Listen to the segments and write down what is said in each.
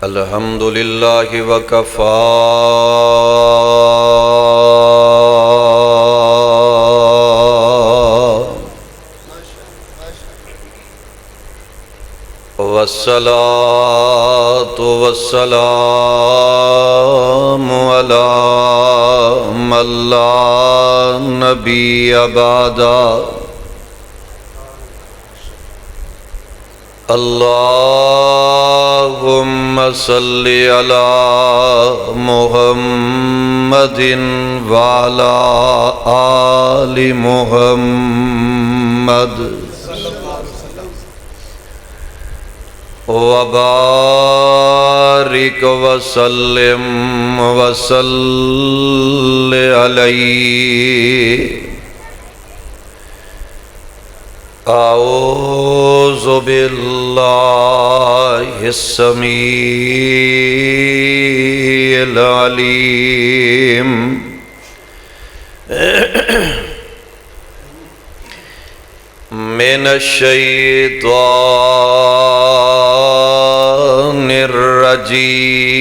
الحمد للہ وکفا والصلاة والسلام علی من لا نبی بعدہ اللہم صلی علی محمد وعلی آل محمد وبارک وسلم وصل علیہ اعوذ باللہ السمیع العلیم من الشیطان الرجیم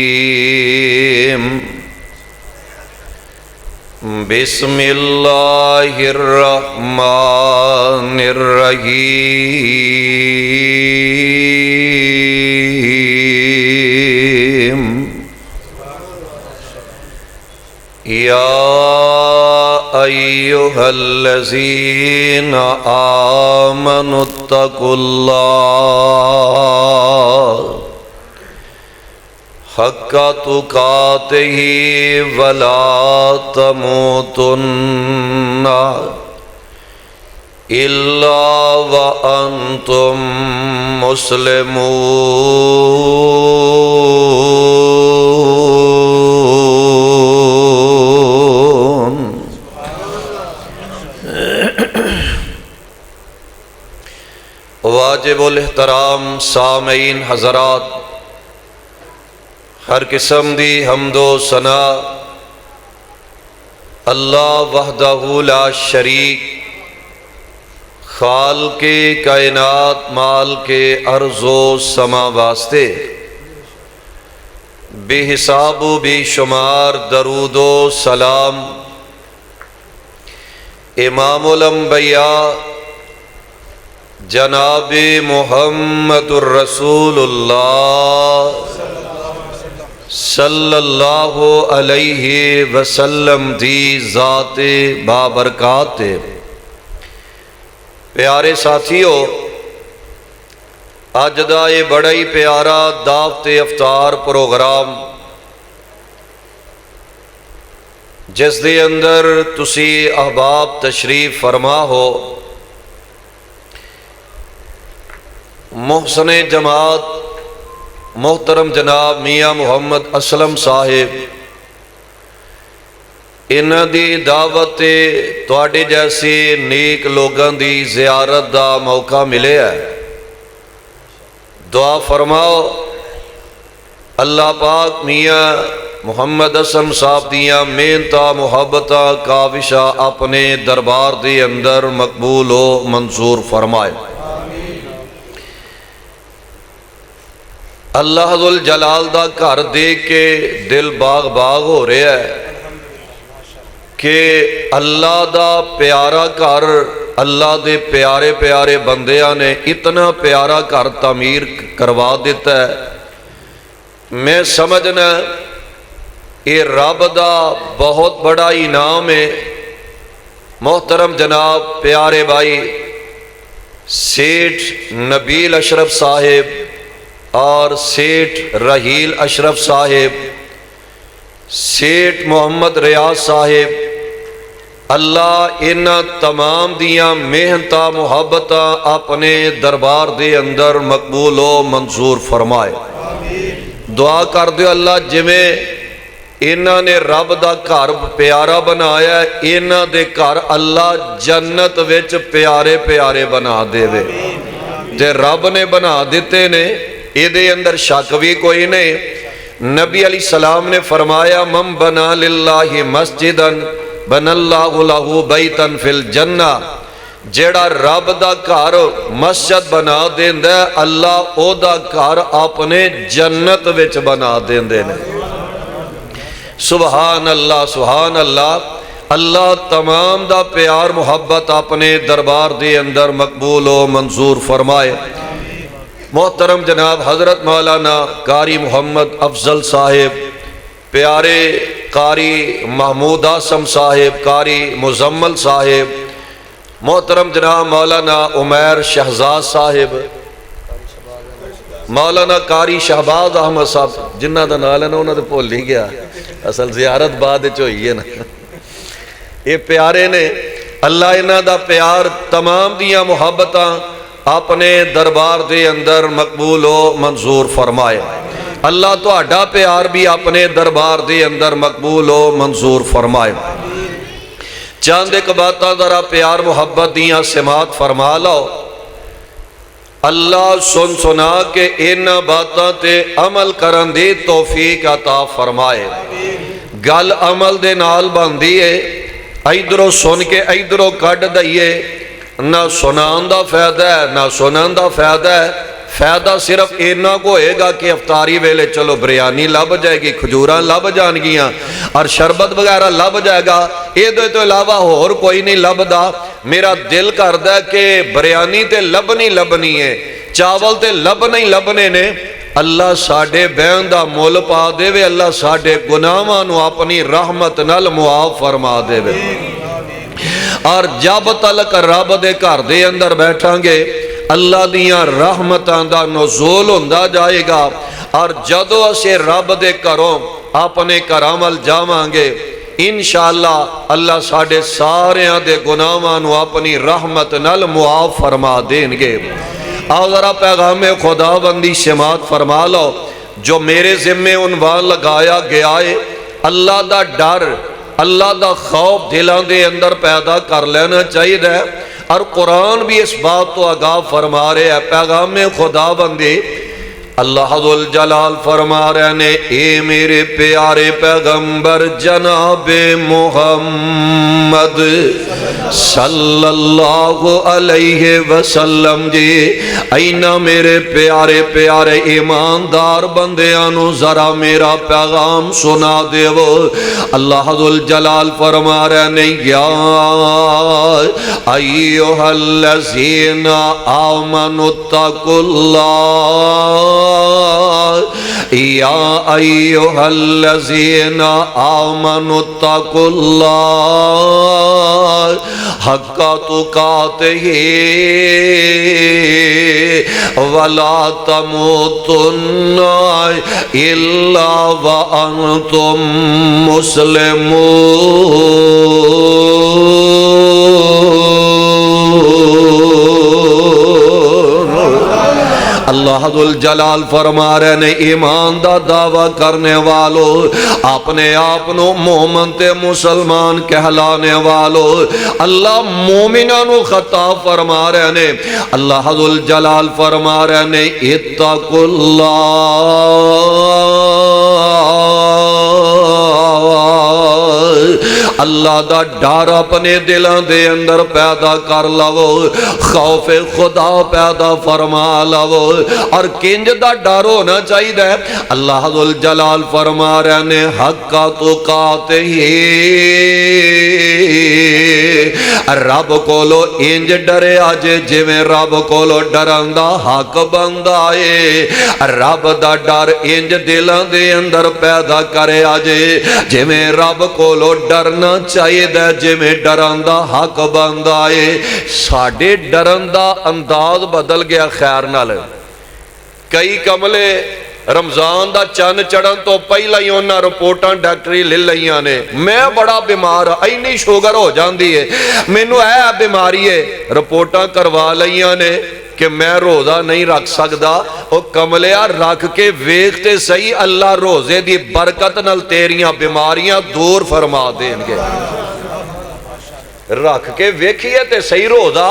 بسم اللہ الرحمن الرحیم یا ایھا الذین آمنوا اتقوا اللہ حق تقاتہ ولا تموتن الا وانتم مسلمون۔ واجب الاحترام سامعین حضرات، ہر قسم دی حمد و ثنا اللہ وحدہ لا شریک، خالق کائنات مال کے ارض و سما واسطے بے حساب و بے شمار درود و سلام امام الانبیاء جناب محمد الرسول اللہ صلی اللہ علیہ وسلم دی ذات بابرکات۔ پیارے ساتھیو، اج دا یہ بڑا ہی پیارا دعوت افطار پروگرام جس دے اندر تسی احباب تشریف فرما ہو، محسن جماعت محترم جناب میاں محمد اسلم صاحب، انہاں دی دعوت تواڈے جیسے نیک لوگاں دی زیارت دا موقع ملے ہے۔ دعا فرماؤ اللہ پاک میاں محمد اسلم صاحب دیاں محنتاں محبتاں کاوشاں اپنے دربار دے اندر مقبول و منظور فرمائے۔ اللہ ذل جلال دا گھر دیکھ کے دل باغ باغ ہو رہا ہے کہ اللہ دا پیارا گھر، اللہ دے پیارے پیارے بندیاں نے اتنا پیارا گھر تعمیر کروا دیتا ہے۔ میں سمجھنا یہ رب دا بہت بڑا انعام ہے۔ محترم جناب پیارے بھائی سیٹھ نبیل اشرف صاحب اور سیٹھ رحیل اشرف صاحب، سیٹھ محمد ریاض صاحب، اللہ انہاں تمام دیاں محنتاں محبتاں اپنے دربار دے اندر مقبول و منظور فرمائے۔ دعا کر دیو اللہ جویں انہاں نے رب دا گھر پیارا بنایا ہے، انہاں دے گھر اللہ جنت وچ پیارے پیارے بنا دے وے۔ تے رب نے بنا دیتے نے، ایدے اندر شک بھی کوئی نہیں۔ نبی علیہ السلام نے فرمایا من بنا للہ مسجدن بن اللہ لہ بیتن فی الجنہ، جیڑا رب دا گھر مسجد بنا دیندا ہے اللہ او دا گھر اپنے جنت وچ بنا دیندے نے۔ سبحان اللہ سبحان اللہ۔ اللہ تمام دا پیار محبت اپنے دربار دے اندر مقبول و منظور فرمائے۔ محترم جناب حضرت مولانا قاری محمد افضل صاحب، پیارے قاری محمود آسم صاحب، قاری مزمل صاحب، محترم جناب مولانا عمیر شہزاد صاحب، مولانا قاری شہباز احمد صاحب، جنہ دا نال ہے نا انہوں نے بھول ہی گیا، اصل زیارت بعد ہوئی ہے نا، یہ پیارے نے۔ اللہ انہاں دا پیار تمام دیاں محبتاں اپنے دربار دے اندر مقبول و منظور فرمائے۔ اللہ تہاڈا پیار بھی اپنے دربار دے اندر مقبول و منظور فرمائے۔ چاند ایک باتاں ذرا پیار محبت دیاں سماعت فرما لو۔ اللہ سن سنا کے ان باتاں تے عمل کرن دی توفیق عطا فرمائے۔ گل عمل دے نال بندی ہے، ایدروں سن کے ایدروں کڈ دئیے، نہ سنان دا فائدہ ہے نہ سنان دا فائدہ ہے۔ فائدہ صرف اینا کو ہوئے گا کہ افطاری ویلے چلو بریانی لب جائے گی، کھجوراں لب جان گیاں اور شربت وغیرہ لب جائے گا، یہ دو تو علاوہ اور کوئی نہیں لبدا۔ میرا دل کردہ ہے کہ بریانی تے لبنی ہے، چاول تے لبنے نے۔ اللہ ساڑھے بین دا مول پا دے وے، اللہ ساڑھے گناہاں نو اپنی رحمت نال معاف فرما دے وے۔ اور جب تلک رب دے گھر دے اندر بیٹھاں گے اللہ دیاں رحمتاں دا نزول ہوندا جائے گا، اور جدو اسے رب دے گھروں اپنے کرامل جاواں گے انشاءاللہ اللہ ساڑھے سارے دے گناہاں نو اپنی رحمت نال معاف فرما دیں گے۔ آؤ ذرا پیغام خدا بندی سماعت فرما لو۔ جو میرے ذمہ عنوان لگایا گیا ہے، اللہ دا ڈر، اللہ دا خوف دلان دے اندر پیدا کر لینا چاہیے ہے، اور قرآن بھی اس بات تو آگاہ فرما رہے ہیں۔ پیغام خدا بندی اللہ ذوالجلال فرما رہے ہیں، اے میرے پیارے پیغمبر جناب محمد صلی اللہ علیہ وسلم جی، اینا میرے پیارے پیارے ایماندار بندیانو ذرا میرا پیغام سنا دے وہ۔ اللہ ذوالجلال فرما رہے ہیں، یا ایوہ الذین آمنوا اتقوا اللہ، یا ایوہ الذین آمنوا اتقوا اللہ حق تقاتہ ولا تموتن الا وانتم مسلمون۔ اللہ ذوالجلال فرما رہے نے، ایمان دا دعویٰ کرنے والو، اپنے آپنو مومن تے مسلمان کہلانے والو، اللہ مومنانو خطاب فرما رہے نے۔ اللہ ذوالجلال فرما رہے نے، اتقوا اللہ، اللہ دا ڈر اپنے دلان دے اندر پیدا کر لو، خوف خدا پیدا فرما لو۔ اور کنج دا ڈر ہونا چاہیے، اللہ ذوالجلال فرما رہے نے، حق تقاتہ، رب کولو انج ڈرے آجے جویں رب کولو ڈرندہ حق بندہ ہے۔ رب دا ڈر انج دلان دے اندر پیدا کرے آجے جویں رب کولو ڈرنا چاہیے جویں ڈرندہ حق بندہ ہے۔ ساڑھے ڈرندہ انداز بدل گیا خیر نال۔ کئی کملے رمضان دا چند چڑھن تو پہلا ہی انہاں رپورٹاں ڈاکٹری لے لیاں نے، میں بڑا بیمار اینی شوگر ہو جاندی ہے، مینوں اے بیماری ہے، رپورٹاں کروا لیاں نے کہ میں روزہ نہیں رکھ سکدا۔ او کملیا رکھ کے ویکھتے صحیح، اللہ روزے دی برکت نال تیریاں بیماریاں دور فرما دیں گے۔ رکھ کے ویکھیے تے صحیح روزہ،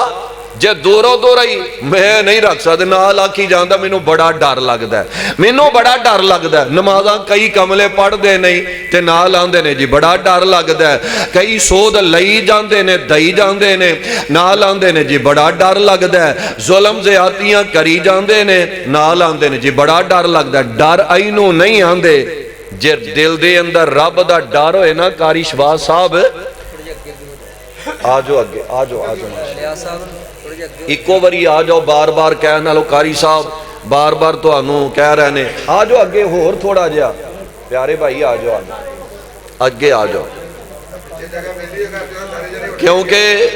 جے دوروں دور ہی میں نہیں رکھ سکتا نال آکھی جاندہ مینوں بڑا ڈر لگدا ہے مینوں بڑا ڈر لگدا ہے نمازاں کئی کملے پڑھ دے نہیں تے نال آندے نے جی بڑا ڈر لگدا ہے کئی سود لئی جاندے نے دئی جاندے نے نال آندے نے جی بڑا ڈر لگدا ہے ظلم زیادتیاں کری جاندے نے نال آندے نے جی بڑا ڈر لگدا ہے ڈر اینوں نہیں آندے جے دل دے اندر رب دا ڈر ہوئے نا قاری شباز صاحب آجو اگے آجو ایکو باری آجو بار بار کہنا لو قاری صاحب بار بار تو انہوں کہہ رہے نے آجو اگے ہور تھوڑا جا پیارے بھائی آجو اگے آجو کیونکہ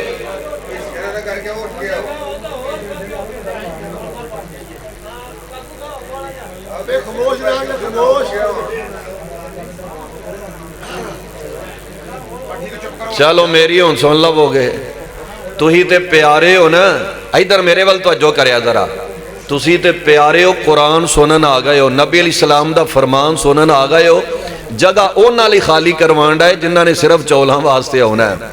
چلو میری ہون سن لو ہو گئے تو ہی تے پیارے ہو نا ادھر میرے وال توجہ کریا ذرا تسی تے پیارے ہو قرآن سنن آ گئے ہو نبی علیہ السلام دا فرمان سنن آ گئے ہو جگہ اونا لی خالی کروانڈا ہے جنہاں نے صرف چولاں واسطے ہونا ہے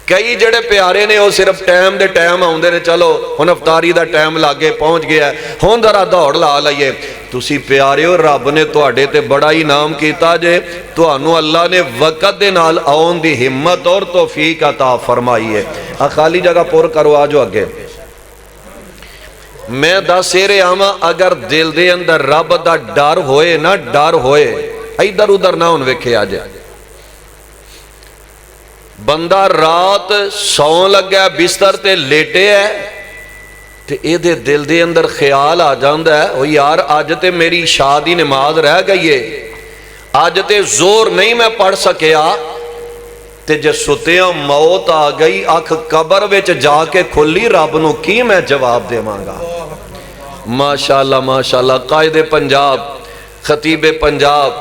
کئی جڑے پیارے نے وہ صرف ٹائم دے ٹائم آؤندے نے چلو ہن افطاری دا ٹائم لاگے پہنچ گیا ہے ہن ذرا دوڑ لا لئیے تسی پیارے ہو رب نے تواڈے تے بڑا انعام کیتا جے تانوں اللہ نے وقت دے نال آون دی ہمت اور توفیق عطا فرمائی ہے خالی جگہ پر کرو آجو اگے میں دس رہے آما اگر دل دے اندر رب دا ڈر ہوئے نا ڈر ہوئے ادھر ادھر نہ ان ویکھے آ جائے بندہ رات سون لگ گیا بستر تے لیٹے ہے تے اے دے دل دے اندر خیال آ جاندہ ہے وہ یار آج تے میری شادی نماز رہ گئی ہے آج تے زور نہیں میں پڑھ سکیا تے جے ستیاں موت آ گئی آنکھ قبر وچ جا کے کھلی رب نو کی میں جواب دے مانگا ماشاءاللہ قائد پنجاب خطیب پنجاب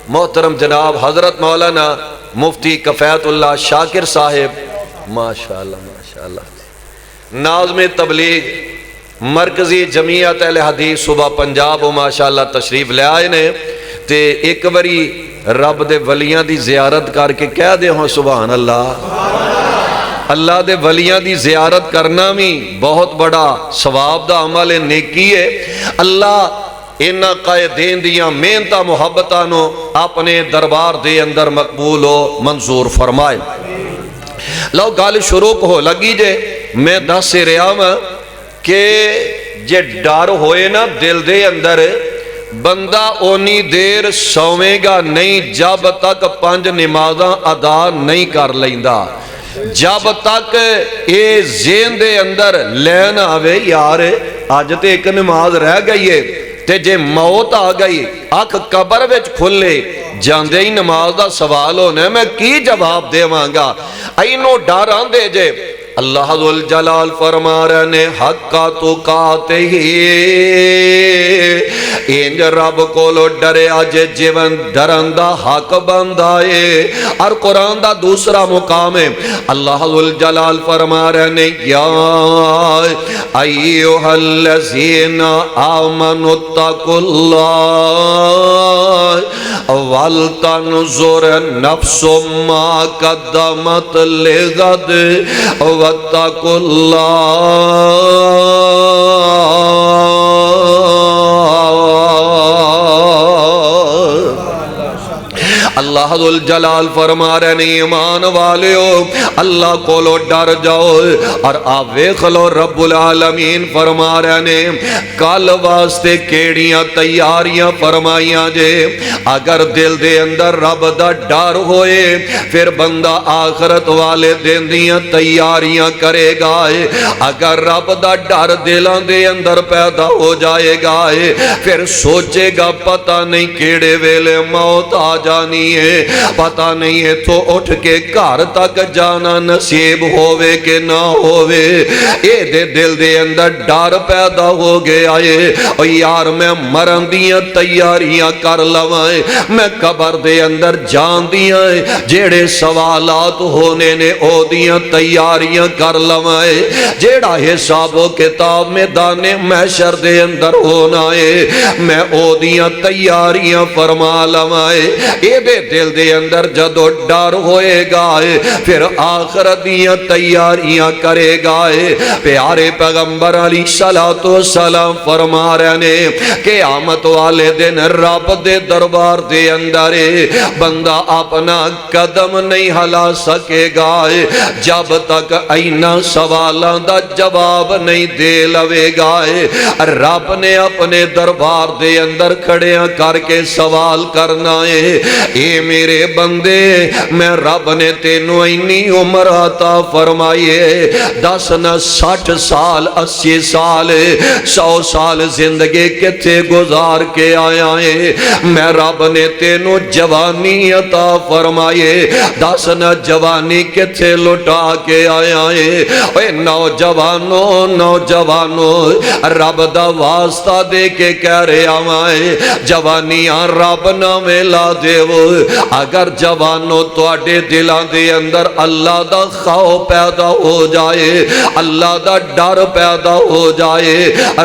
محترم جناب حضرت مولانا مفتی کفایت اللہ شاکر صاحب ماشاءاللہ ناظم تبلیغ مرکزی جمعیت اہل حدیث صبح پنجاب و ماشاءاللہ تشریف لے آئے نے تے ایک بری رب دے ولیاں دی زیارت کر کے کہہ دے ہوں سبحان اللہ دے ولیاں دی زیارت کرنا بھی بہت بڑا ثواب دا عمل نیکی ہے اللہ انہاں قائدین دیاں محنتاں محبتانوں اپنے دربار دے اندر مقبول و منظور فرمائے لو گال شروع ہو لگی جے میں دس سے رہا ہوں کہ جے ڈر ہوئے نا دل دے اندر بندہ اونی دیر سویں گا نہیں جب تک 5 نمازاں ادا نہیں کر لیندہ جب تک اے ذہن دے اندر لین آوے یار آج تے ایک نماز رہ گئی ہے تے جے موت آ گئی آنکھ قبر وچ کھلے جاندے ہی نماز دا سوال ہونے میں کی جواب دے مانگا اینو ڈر آندے جے اللہ ذوالجلال فرما رہے نے حقا تو کاتے ہی انج رب کو لو ڈرے آجے جیون ڈرندہ حق بندائے اور قرآن دا دوسرا مقام ہے اللہ ذوالجلال فرما رہے نے یا ایوہ الذین آمنوا اتقوا اللہ والتنظر نفس ما قدمت لغد واتقوا اللہ ذوالجلال فرما رہے ہیں ایمان والیو اللہ کو لو ڈر جاؤ اور آپ ویکھ لو رب العالمین فرما رہے ہیں کل واسطے کیڑیاں تیاریاں فرمائیاں جے اگر دل دے اندر رب دا ڈر ہوئے پھر بندہ آخرت والے دن دیاں تیاریاں کرے گا اگر رب دا ڈر دلان دے اندر پیدا ہو جائے گا پھر سوچے گا پتہ نہیں کیڑے ویلے موت آ جانی پتہ نہیں ہے تو اٹھ کے گھر تک جانا نصیب ہوئے کہ نہ ہوئے اے دے دل دے اندر ڈر پیدا ہو گیا اور یار میں مرن دیاں تیاریاں کر لوائیں میں قبر دے اندر جان دیاں جیڑے سوالات ہونے نے او دیاں تیاریاں کر لوائیں جیڑا حساب و کتاب میں دانے محشر دے اندر ہونا ہے میں او دیاں تیاریاں فرما لوائیں اے دے دل دے اندر جدو ڈر ہوئے گا پھر آخرت دیاں تیاریاں کرے گا۔ پیارے پیغمبر علیہ السلام فرما رہے نے قیامت والے دن رب دے دربار دے اندر بندہ اپنا قدم نہیں ہلا سکے گا جب تک اینا سوالاں دا جواب نہیں دے لوے گا۔ رب نے اپنے دربار دے اندر کھڑیاں کر کے سوال کرنا ہے، اے میرے بندے میں رب نے تینوں اینی عمر عطا فرمائی ہے، 10 نہ 60 سال 80 سال 100 سال زندگی کتے گزار کے آیا ہے، میں رب نے تینوں جوانی عطا فرمائی ہے، 10 نہ جوانی کتے لٹا کے آیا ہے۔ اے نوجوانوں نوجوانوں رب دا واسطہ دے کے کہہ رہے آئے جوانیاں رب نہ ملا دے وہ، اگر جوانوں تواڈے دلاں دے اندر اللہ دا خوف پیدا ہو جائے، اللہ دا ڈر پیدا ہو جائے،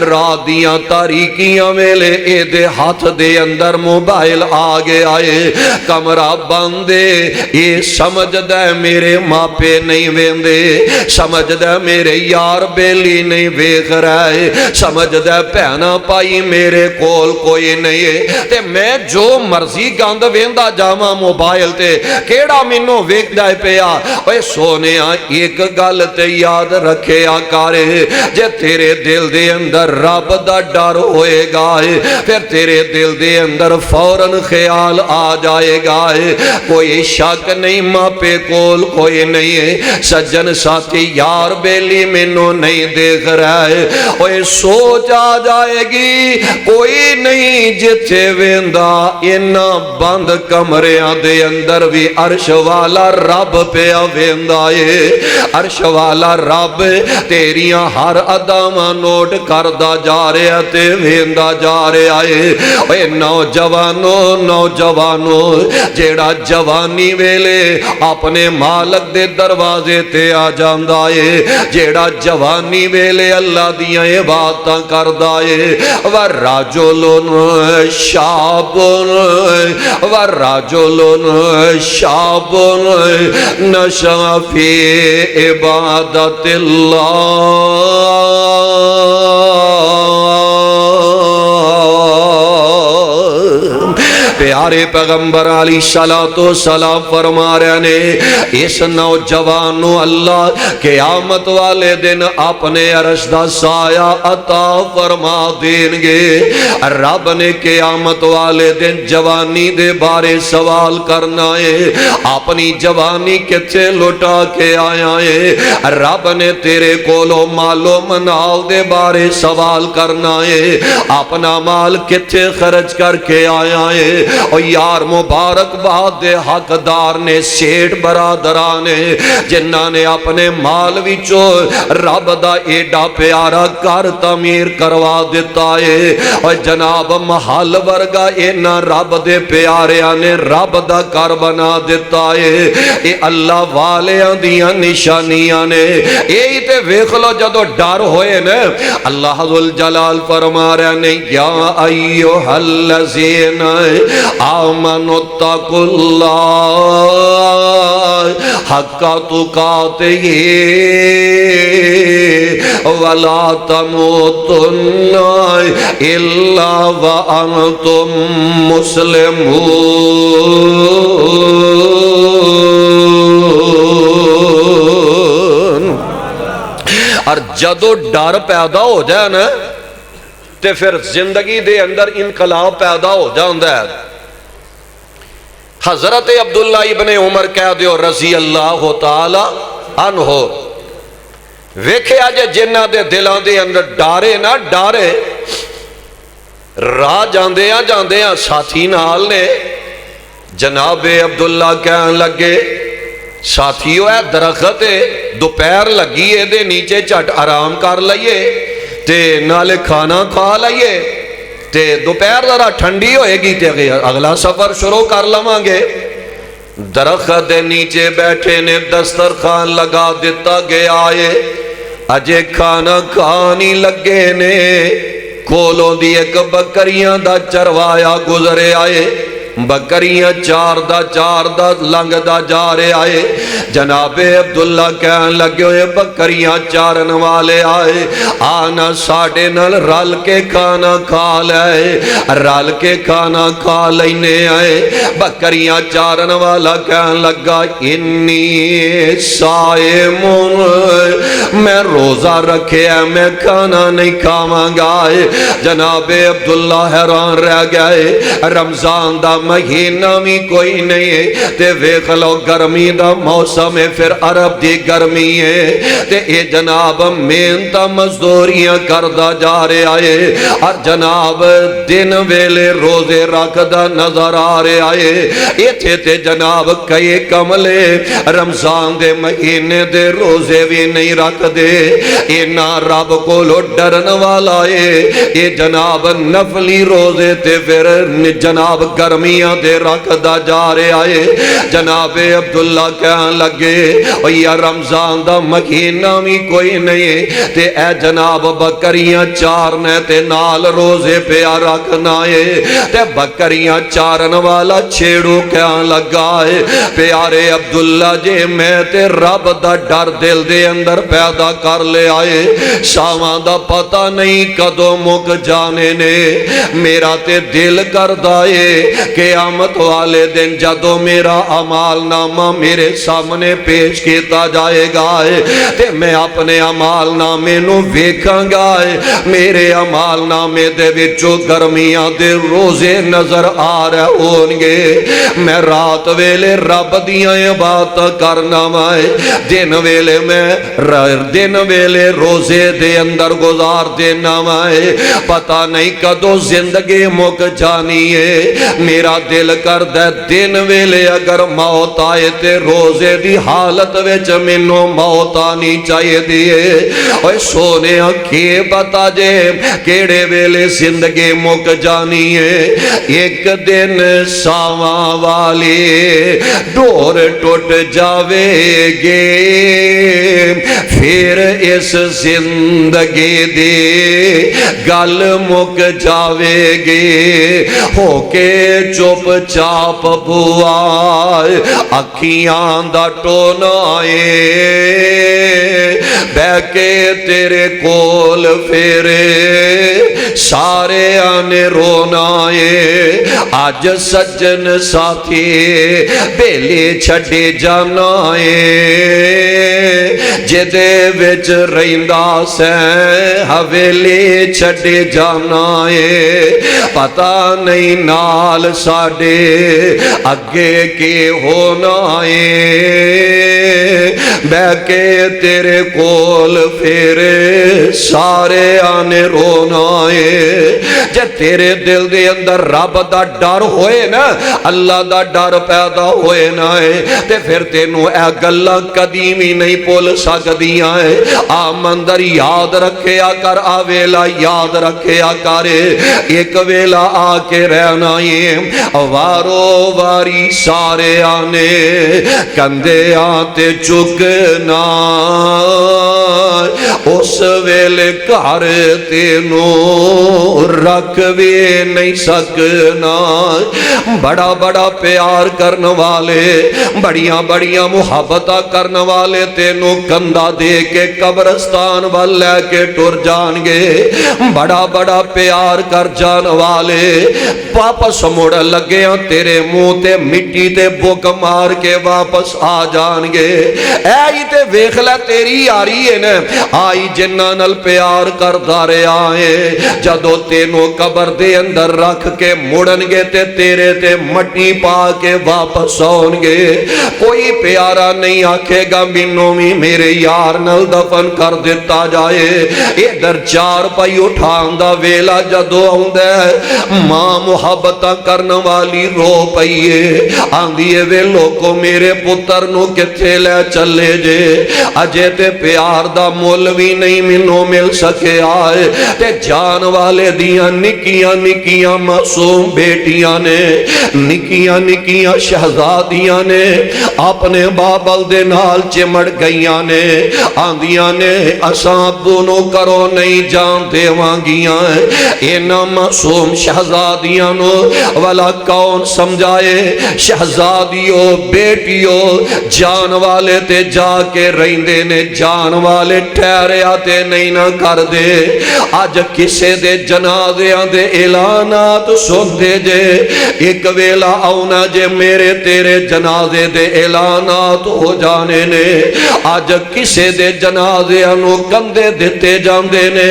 رات دیاں تاریکیاں ویلے اے دے ہاتھ دے اندر موبائل آگے آئے، کمرہ بندے یہ سمجھدا ہے میرے ماپے نہیں ویندے، سمجھدا ہے میرے یار بیلی نہیں ویکھ رہے، سمجھدا ہے بہنا پائی میرے کول کوئی نہیں ہے تے میں جو مرضی گند ویندا جاواں موبائل تے کیڑا مینوں ویکھدا پیا۔ اوے سونیا ایک گل تے یاد رکھیا کر، جے تیرے دل دے اندر رب دا ڈر ہوئے گا پھر تیرے دل دے اندر فوراً خیال آ جائے گا کوئی شک نہیں ماپے کول کوئی نہیں ہے، سجن ساتھی یار بیلی مینوں نہیں دیکھ رہا ہے، اوے سوچ آ جائے گی کوئی نہیں جتھے ویندا اینا بند کمریاں دے اندر بھی عرش والا رب پیا ویندا ہے، عرش والا رب تیریاں ہر اداماں نوٹ کردا جا رہا تے ویندا جا رہا ہے۔ اے نوجوانوں نوجوانوں جیڑا جوانی ویلے اپنے مالک دے دروازے تے آ جاندا ہے، جیڑا جوانی ویلے اللہ دیاں عبادتاں کردا ہے، وَالرَّجُلٌ شَابٌ وَالرَّجُلٌ شَابٌ نَشَأَ فِي عِبَادَةِ اللَّهِ پیارے پیغمبر علیہ السلام فرما رہے نے اس نوجوانوں اللہ قیامت والے دن اپنے عرش دا سایہ عطا فرما دیں گے۔ رب نے قیامت والے دن جوانی دے بارے سوال کرنا ہے، اپنی جوانی کتے لٹا کے آیا ہے، رب نے تیرے کولو مالو منال دے بارے سوال کرنا ہے، اپنا مال کتے خرچ کر کے آیا ہے۔ اور یار مبارک باد دے حقدار نے سیٹ برادران جنہاں نے اپنے مال وچوں رب دا ایڈا پیارا گھر تعمیر کروا دیتا ہے، اور جناب محل ورگا اینا رب دے پیاریاں نے رب دا گھر بنا دیتا ہے۔ اے اللہ والیاں دیاں نشانیاں نے، یہی تے ویکھ لو جدو ڈر ہوئے نا اللہ ذوالجلال فرما رہے نے یا ایھا الذین آمنوا اتقوا اللہ حق تقاتہ ولا تموتن الا وانتم مسلمون۔ اور جدو ڈر پیدا ہو جائے نا تے پھر زندگی دے اندر انقلاب پیدا ہو جاندہ ہے۔ حضرت عبداللہ ابن عمر کہہ دیو رضی اللہ تعالی عنہ ویکھے آجے جنہ دے دلان دے اندر ڈارے نہ ڈارے راہ جاندے ہیں ساتھی نال نے جناب عبداللہ کہنے لگے ساتھیو ہے درخت دوپہر لگی ہے دے نیچے چٹ آرام کر لئیے تے نالے کھانا کھا لئیے تے دوپہر ذرا ٹھنڈی ہوئے گی تے اگلا سفر شروع کر لمانگے۔ درخت نیچے بیٹھے نے دسترخوان لگا دیتا گیا ہے، اجے کھانا کھانی لگے نے کولوں دی ایک بکریاں دا چروایا گزرے آئے، بکریاں چار دا لنگ دا جا رہے آئے. جناب عبداللہ کہن لگے ہوئے بکریاں چارن والے آئے, آنا ساڑے نال رل کے کھانا کھا لائے, رل کے کھانا کھا لینے آئے. بکریاں چارن والا کہن لگا انی صائمون, میں روزہ رکھے ہے, میں کھانا نہیں کھاواں گا. جناب عبداللہ حیران رہ گئے, رمضان دا مہینہ بھی کوئی نہیں ہے تے ویکھ لو گرمی دا موسم ہے, پھر عرب دی گرمی ہے تے اے جناب محنت مزدوریاں کردا جا رہے آئے, اور جناب دن ویلے روزے رکھدا نظر آ رہے آئے. ایتھے تے جناب کئی کملے رمضان دے مہینے دے روزے بھی نہیں رکھ دے, اینا رب کو لو ڈرن والا ہے. اے جناب نفلی روزے تے پھر جناب گرمیاں دے رکھ دا جا رہے آئے. جناب عبداللہ کہن لگے او یا رمضان دا مہینہ بھی کوئی نہیں تے اے جناب بکریاں چارنے تے نال روزے پہ رکھنا ہے. تے بکریاں چارن والا چھیڑو کہن لگا ہے پیارے عبداللہ جے میں تے رب دا ڈر دل دے اندر پیدا کر لے آئے, شاواں دا پتہ نہیں کدوں مک جانے نے. میرا تے دل کر دائے قیامت والے دن جدو میرا عمال نامہ میرے سامنے پیش کیتا جائے گا تے میں اپنے عمال نامے نو ویکھاں گا, میرے عمال نامے دے وچوں گرمیاں دے روزے نظر آ رہے ہونگے. میں رات ویلے رب دیاں عبادت کرنا وائے, دن ویلے میں دن ویلے روزے دے اندر گزار دینا وائے. پتہ نہیں کدو زندگی مک جانی ہے. میرا دل کردہ دن ویلے اگر موت آئے تے روزے دی حالت وچ مینوں موت آنی چاہیے دیئے. اوہ سونے کے بتا جے کیڑے ویلے زندگی مک جانی ہے. ایک دن ساواں والی ڈور ٹوٹ جاوے گے, پھر اس زندگی دی گل مک جاوے گے. ہو کے چپ چاپ بوائے اکھیاں دا ٹونائے, بہ کے تیرے کول پھیرے سارے آنے رونائے. آج سجن ساتھی بیلی چھڑے جانائے, جدے وچ رہندا سیں حویلی چھڑے جانائے. پتہ نہیں نال ساڑے اگے کے ہونا ہے, بہ کے تیرے کول پھیرے سارے آنے رونا ہے. جے تیرے دل دے اندر رب دا ڈر ہوئے نا, اللہ دا ڈر پیدا ہوئے نا ہے, تے پھر تینوں اے گلہ قدیمی نہیں پول سکدیاں ہے. آمندر یاد رکھیا کر, آویلا یاد رکھیا کرے, ایک ویلا آ کے رہنا ہے. وارو واری سارے آنے کندے آتے چکنا, اس ویلے کار تینوں رکھ بھی نہیں سکنا. بڑا بڑا پیار کرن والے, بڑیاں بڑیاں محبتہ کرن والے تینوں کندہ دے کے قبرستان والے کے ٹر جان گے. بڑا بڑا پیار کر جان والے واپس مڑ لگے ہیں تیرے منہ تے مٹی تے بک مار کے واپس آ جان گے. اے تے ویکھ لے تیری یاری ہے نا, آئی جنہ نل پیار کر دارے آئے, جدو تینوں قبر دے اندر رکھ کے مڑن گے تے تیرے تے مٹی پا کے واپس آن گے. کوئی پیارا نہیں آکھے گا مینوں بھی میرے یار نل دفن کر دیتا جائے. ادھر چار پائی اٹھان دا ویلا جدو آندے ماں محبتہ کرن والی رو پئیے, آندھیے وے لوگوں میرے پتر نو کتھے لے چلے جے. اجے تے پیار دا مول بھی نہیں مینوں مل سکے آئے, تے جان والے دیاں نکیاں نکیاں معصوم بیٹیاں نے نکیاں نکیاں شہزادیاں نے اپنے بابل دے نال چمڑ گئیاں نے آندیاں نے اساں ابو نو کرو نہیں جان دیوانگیاں اینا معصوم شہزادیاں نو والا کون سمجھائے شہزادیوں بیٹیوں جان والے تے جا کے رہندے نے جان والے ٹھہرے آتے نہیں نہ کر دے آج کسے دے جنازیاں دے اعلانات سن دے جے ایک ویلا آؤنا جے میرے تیرے جنازے دے اعلانات ہو جانے نے آج کسے دے جنازیاں نو کندے دیتے جاندے نے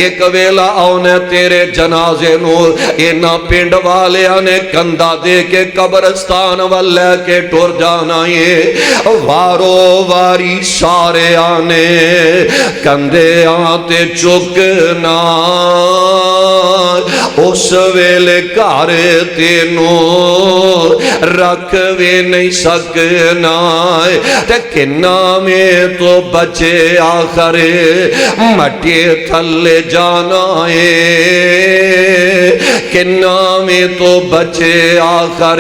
ایک ویلا آؤنا تیرے جنازے نو اینا پنڈ والیاں نے کندہ دے کے قبرستان والے کے ٹور جانا یہ وارو واری سارے آنے کندے آتے چکنا اس ویلے کار تینوں رکھ وے نہیں سکنا تے کنہ میں تو بچے آخر مٹی تھلے جانا ہے کنہ میں تو بچے آخر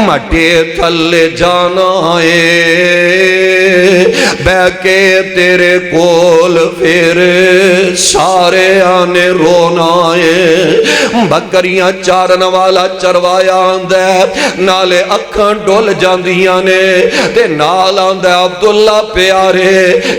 مٹی تھلے جانا ہے بے کے تیرے کول پھر سارے آنے رونا ہے بکریاں چارن والا چروایا آندے نالے اکھاں ڈول جاندیاں نے تے نال آندے عبداللہ پیارے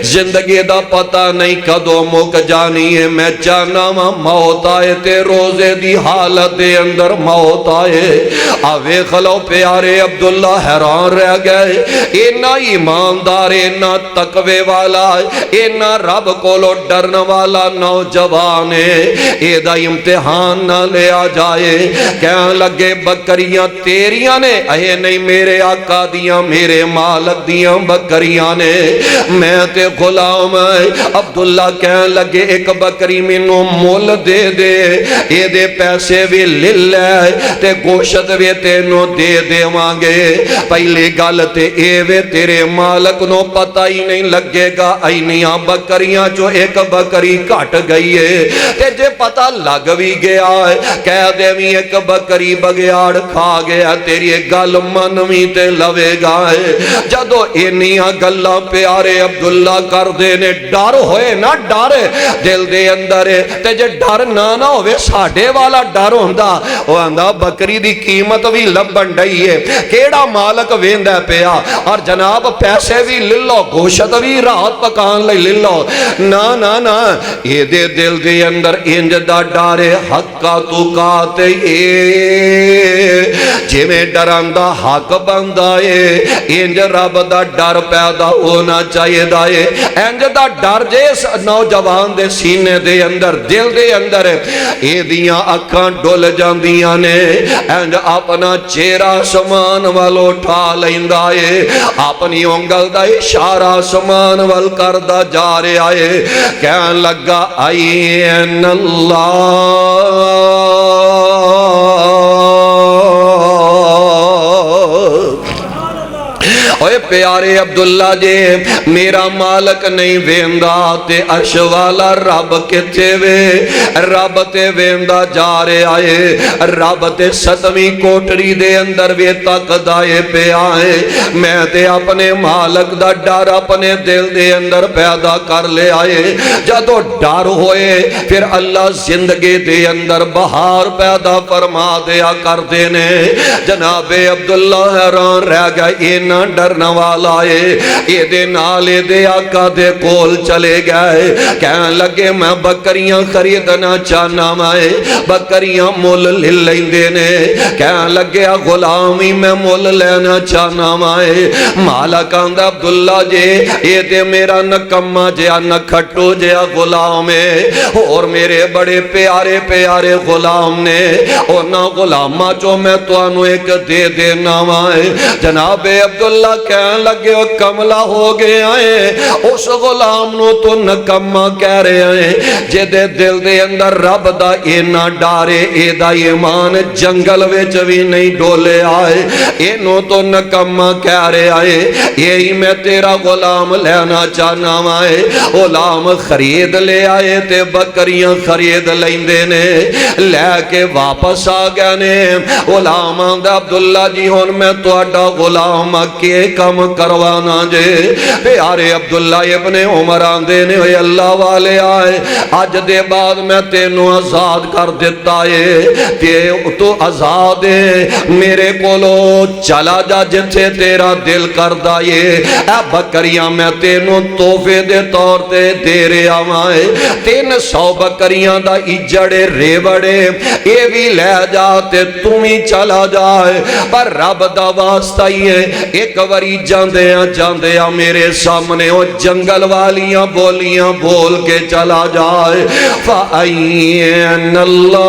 زندگی دا پتہ نہیں کدو مک جانی ہے میں جانا موت آئے تے روزے دی حالت دے اندر موت آئے آوے خلو پیارے عبداللہ حیران رہ گئے اینا ایماندار اینا تقوی والا اینا رب کولو ڈرن والا نوجوان اے دا امتحان نہ لے آ جائے کہاں لگے بکریاں تیریاں نے اے نہیں میرے آقا دیاں میرے مالک دیاں بکریاں نے میں تے غلام عبداللہ کہاں لگے ایک بکری منو مول دے دے اے دے پیسے بھی للہ تے گوشت بھی تینو دے دے مانگے پہلی گل تے اے وے تیرے مالک نو پتہ ہی نہیں لگے گا اینیاں بکریاں جو ایک بکری کٹ گئی ہے تے جے پتہ لگ بھی گیا ہے کہہ دے بھی ایک بکری بگیاڑ کھا گیا تیری گل منوی تے لوے گا ہے جدو اینیاں گلاں پیارے عبداللہ کر دے نے ڈر ہوئے نا ڈر دل دے اندر تے جے ڈر نہ ہوئے ساڑھے والا ڈر ہوندہ وہ اندہ بکری دی قیمت بھی لبن ڈائی ہے کیڑا مالک ویندہ پیا اور جناب پیسے بھی للو گوشت بھی رات پکان لئی للو نا نا نا یہ دے دل دے اندر انج دا ڈارے حقا تو کاتے جے میں ڈراندہ حق بندائے انج رب دا ڈر پیدا ہونا چاہیے دائے انج دا ڈر جیس نوجوان دے سینے دے اندر دل دے اندر اے دیاں اکھاں ڈول جاندیاں نے انج اپنا چہرہ سمان والو اٹھا لیندائے اپنی انگل دا اشارہ سمان وال کردہ جا رہے آئے کہن لگا این اللہ اوے پیارے عبداللہ جے میرا مالک نہیں ویندہ تے عرش والا رب کتے وے رب تے ویندہ جا رہے آئے رب تے ستویں کوٹری دے اندر وے تک دائے پہ آئے میں تے اپنے مالک دا ڈر اپنے دل دے اندر پیدا کر لے آئے جدو ڈر ہوئے پھر اللہ زندگی دے اندر بہار پیدا فرما دیا کر دینے جناب عبداللہ حیران رہ گیا یہ نہ ڈرنا والا ہے یہ دے نالے دے آقا دے کول چلے گئے کہنے لگے میں بکریاں خریدنا چاہنا میں بکریاں مول لے لیندے نے کہنے لگے غلامی میں مول لینا چاہنا میں مالک آندہ عبداللہ جے یہ دے میرا نکمہ جیا نکھٹو جیا غلام ہے اور میرے بڑے پیارے پیارے غلام نے اور نہ غلامہ جو میں تو انو ایک دے دینا ہے جناب عبداللہ کہنے کہنے لگے او کملا ہو گیا ہے، اس غلام نو تو نکما کہہ رہے ہیں جے دے دل دے اندر رب دا اینا ڈارے، اے دا ایمان جنگل وچ بھی نہیں ڈولے آئے، اینو تو نکما کہہ رہے آئے، یہی میں تیرا غلام لینا چاہنا آئے۔ غلام خرید لے آئے تے بکریاں خرید لیندے نے، لے کے واپس آ گئے نے۔ غلام آندہ عبداللہ جی ہون میں تو اڈا غلام کے کم کروانا جے۔ پیارے عبداللہ ابن عمر آندے نے اے اللہ والے آئے، آج دے بعد میں تینوں آزاد کر دیتا ہے، تے تو آزاد ہے، میرے کولو چلا جا جتھے تیرا دل کر دائے، اے بکریاں میں تینوں توفے دے طور تے دے رہے آمائے، 300 بکریاں دا اجڑے ریوڑے اے بھی لے جاتے تمہیں چلا جائے، پر رب دا واسطہ ہی ہے۔ ایک وری جاندیاں میرے سامنے وہ جنگل والیاں بولیاں بول کے چلا جائے، فَأَيِّنَ اللَّهِ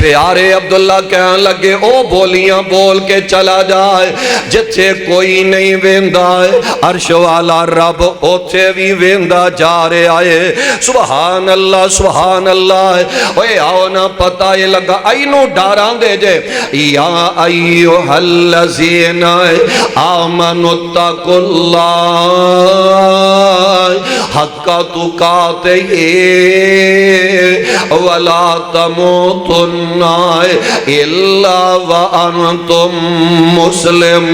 پیارے عبداللہ کہنے لگے او بولیاں بول کے چلا جائے جتھے کوئی نہیں ویندا ہے، عرش والا رب اوتھے بھی ویندا جا رہے آئے۔ سبحان اللہ سبحان اللہ۔ اوے آؤ نا پتہ یہ لگا اینو ڈاران دے جے، یا ایوہ الذین آمنوا اتقوا اللہ حق تقاتہ ولا تموتن الا وانتم مسلمون۔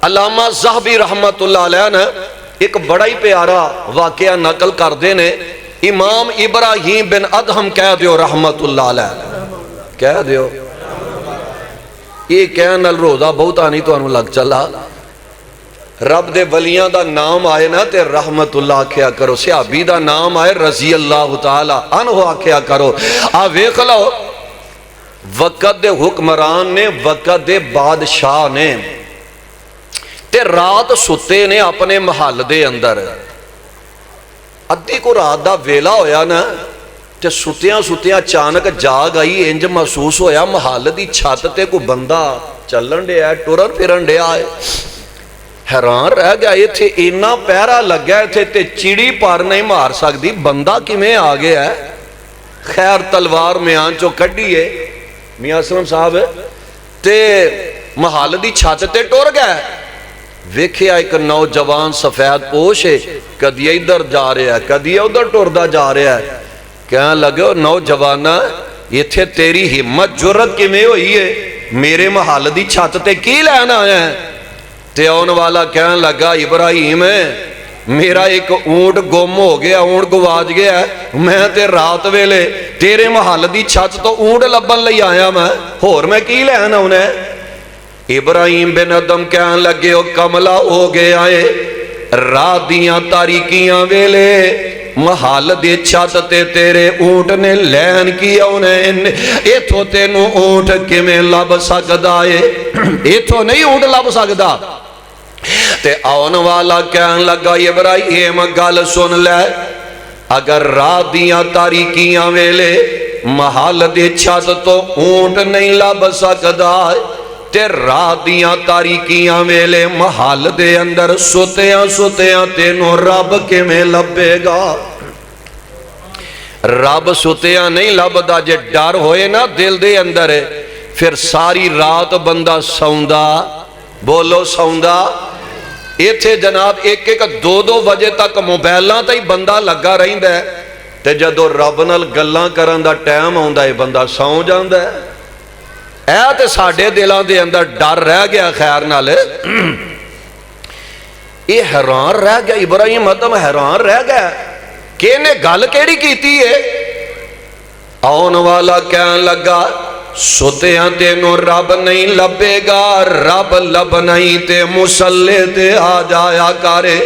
علامہ ذہبی رحمت اللہ علیہ نے ایک بڑا ہی پیارا واقعہ نقل کر دینے، امام ابراہیم بن ادہم کہہ دیو رحمت اللہ علیہ، کہہ دیو یہ کہن الروزہ بہت آنی تو انہوں لگ چلا، رب دے ولیاں دا نام آئے نا تے رحمت اللہ آکھیا کرو، صحابی دا نام آئے رضی اللہ تعالی عنہ آکھیا کرو۔ ویکھ لو وقت دے حکمران نے، وقت دے بادشاہ نے تے رات ستے نے اپنے محل دے اندر، ادھی کو رات دا ویلا ہویا نا تے ستیاں اچانک جاگ آئی، انج محسوس ہویا محل دی چھت تے کو بندہ چلن دے آئے، ٹورن پھرن دے آئے، حیران رہ گیا یہ تھے اینا پیرا لگ گیا تھے تے چیڑی پار نہیں مار سکتی، بندہ کی میں آگے ہے، خیر تلوار میں آنچو کڑی ہے میاں اسلام صاحب تے محل دی چھت تے ٹور گیا، ویکھیا ایک نوجوان سفید پوش ہے، کدی ادھر جا رہا ہے کدی ادھر ٹوردا جا رہا ہے، کہنے لگے نوجوانا یہ تھے تیری ہمت جرت کی میں ہوئی ہے، میرے محل دی چھت تے کی لینا ہے؟ تے آن والا کہنے لگا ابراہیم میرا ایک اونٹ گم ہو گیا، اونٹ گواج گیا ہے، میں تے رات ویلے تیرے محل دی چھت تو اونٹ لبن لئی آیا میں کی لینا انہیں؟ ابراہیم بن ادم کہنے لگے او کملا ہو گیا ہے، رات دیاں تاریکیاں ویلے محل دے چھت تے تیرے اونٹ نے لین کیا انہیں، ایتھو تینوں اونٹ کمیں لب سکدا ہے، ایتھو نہیں اونٹ لب سکدا۔ تے آن والا کہن لگا ابراہیم گل سن لے، اگر رات دیاں تاریکیاں ویلے محل دے چھت تو اونٹ نہیں لب سکدا ہے تے رات دیاں تاریکیاں ویلے محل دے اندر ستیاں تینوں رب کے میں لبے گا؟ رب ستیاں نہیں لبدا، جے ڈر ہوئے نا دل دے اندر ہے پھر ساری رات بندہ سوندا، بولو سوندا، یہ تھے جناب ایک دو بجے تک موبائلاں تے ہی بندہ لگا رہندا ہے، تے جدو رب نال گلاں کرن دا ٹائم آندا ہے بندہ سو جاندا ہے۔ اے تے ساڈے دلاں دے اندر ڈر رہ گیا، خیر نال یہ حیران رہ گیا، ابراہیم ادم حیران رہ گیا کہ انہیں گل کیڑی کیتی ہے؟ آن والا کہن لگا سوتیاں تینوں رب نہیں لبے گا، رب لب نہیں تے مسلے تے آ جایا کرے،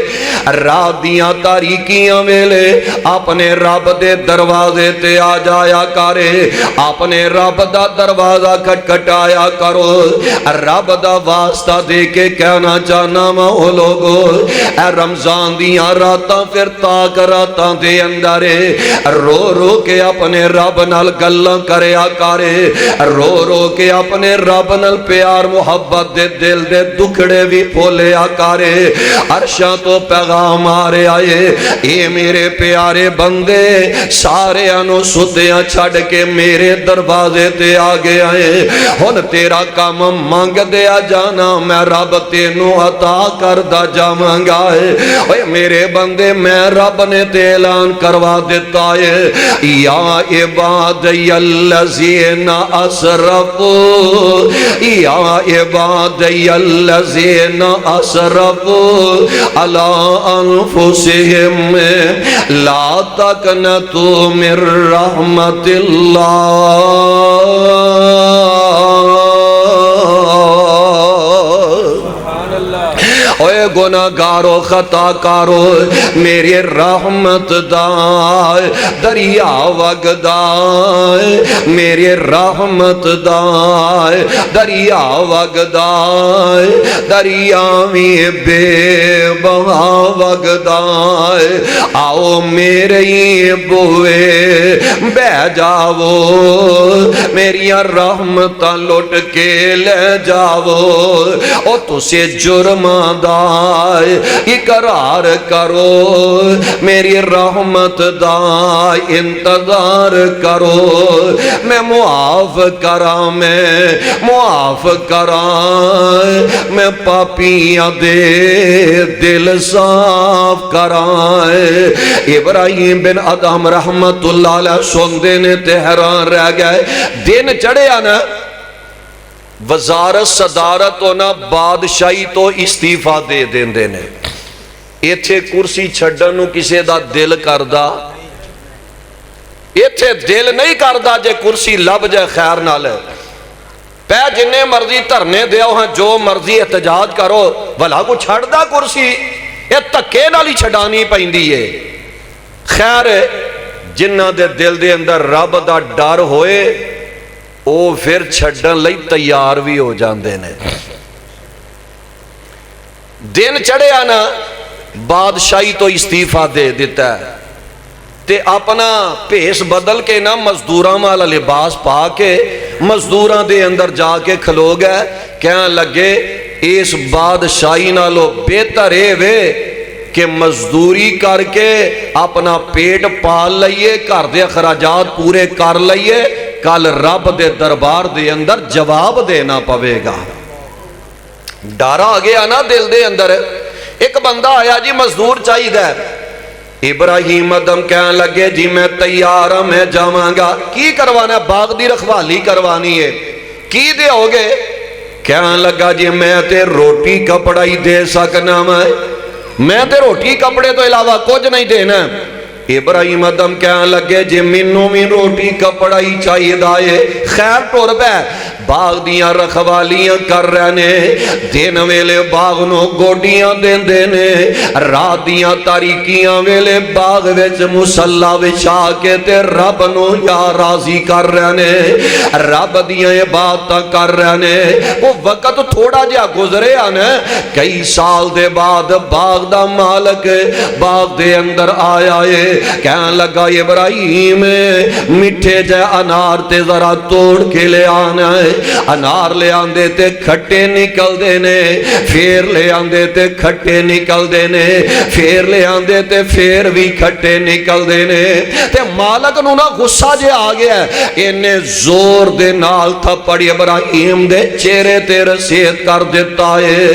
رات دیاں تاریکیاں ویلے اپنے رب دے دروازے تے آ جایا کرے، اپنے رب دا دروازہ کھٹکھٹایا کرو، رب دا واسطہ دے کے کہنا چاہنا او لوگو، اے رمضان دیاں راتاں پھر تاک راتاں دے اندرے رو رو کے اپنے رب نال گلاں کریا کرے، رو رو کے اپنے رب نال پیار محبت دے دل دے دکھڑے بھی پھولیا کرے، عرشاں تو پیغام آرے آئے، اے میرے پیارے بندے سارے انو ستیاں چھڑ کے میرے دروازے تے آگے آئے، ہن تیرا کام مانگ دیا جانا میں رب تینوں عطا کردہ جامنگا ہے، اے میرے بندے میں رب نے تے اعلان کروا دیتا ہے، یا عبادی الذین اسرفوا، یا عبادی الذین اسرفوا علی انفسہم لا تقنطوا من رحمت اللہ، اوے گناہگارو خطا کارو میری رحمت دائے دریا وگدائے، میری رحمت دائے دریا وگدائے، دریاویں بے بہا وگدائے، آؤ میرے بوئے بہ جاؤ، میری رحمت لٹ کے لے جاؤ، او تسے جرمان دائے اقرار کرو، میری رحمت دائے انتظار کرو، میں معاف کراں، میں معاف کراں، میں پاپیاں دے دل صاف کراں۔ ابراہیم بن ادم رحمت اللہ علیہ سندے نے تہران رہ گئے، دن چڑھے آنا وزارت صدارت ہونا بادشاہی تو استعفیٰ دے دین دینے، ایتھے کرسی چھڑن نو کسے دا دل کردہ، ایتھے دل نہیں کردہ جے کرسی لب جائے خیر نہ لے، پہ جنہیں مرضی ترنے دیا ہاں جو مرضی احتجاج کرو، بھلا کو چھڑ دا کرسی، یہ تکے نالی چھڑانی پہندی ہے، خیر جنہ دے دل دے اندر رب دا ڈر ہوئے او پھر چھڑن لئی تیار بھی ہو جاندے نے۔ دن چڑھے آنا بادشاہی تو استعفیٰ دے دیتا ہے تے اپنا پیس بدل کے نا مزدوراں والا لباس پا کے مزدوراں دے اندر جا کے کھلو گئے، کہاں لگے اس بادشاہی نالو بہتر ہے وے کہ مزدوری کر کے اپنا پیٹ پال لئیے، گھر دے اخراجات پورے کر لئیے، کل رب دے دربار دے اندر جواب دینا پوے گا۔ ڈارا گیا نا دل دے اندر، ایک بندہ آیا جی مزدور چاہی دے، ابراہیم ادم کہنے لگے جی میں تیار ہوں میں جاواں گا، کی کروانا ہے؟ باغ دی رکھوالی کروانی ہے، کی دے ہوگے؟ کہنے لگا جی میں تے روٹی کپڑا ہی دے سکنا، میں تے روٹی کپڑے تو علاوہ کچھ نہیں دینا۔ ابراہیم ادم کہنے لگے جی منوں میں روٹی کپڑا ہی چاہیے دائے، خیر ٹور پہ باغ دیاں رکھوالیاں کر رہنے، دن ویلے باغ نو گوڈیاں دین دینے، رات دیاں تاریکیاں ویلے باغ ویچ مسلح وچھا کے تے رب نو یا راضی کر رہنے، رب دیاں عبادتاں کر رہنے۔ وہ وقت تھوڑا جا گزرے آنے، کئی سال دے بعد باغ دا مالک باغ دے اندر آیا ہے، کہنے لگا ابراہیم مٹھے جائے انار تے ذرا توڑ کے لے آنا ہے، انار لے آندے تے کھٹے نکل دینے، پھر لے آندے تے کھٹے نکل دینے، پھر لے آندے تے پھر بھی کھٹے نکل دینے، تے مالک نو نا غصہ جے آگیا ہے، انہیں زور دے نال تھپڑی ابراہیم دے چہرے تے رسید کر دیتا ہے۔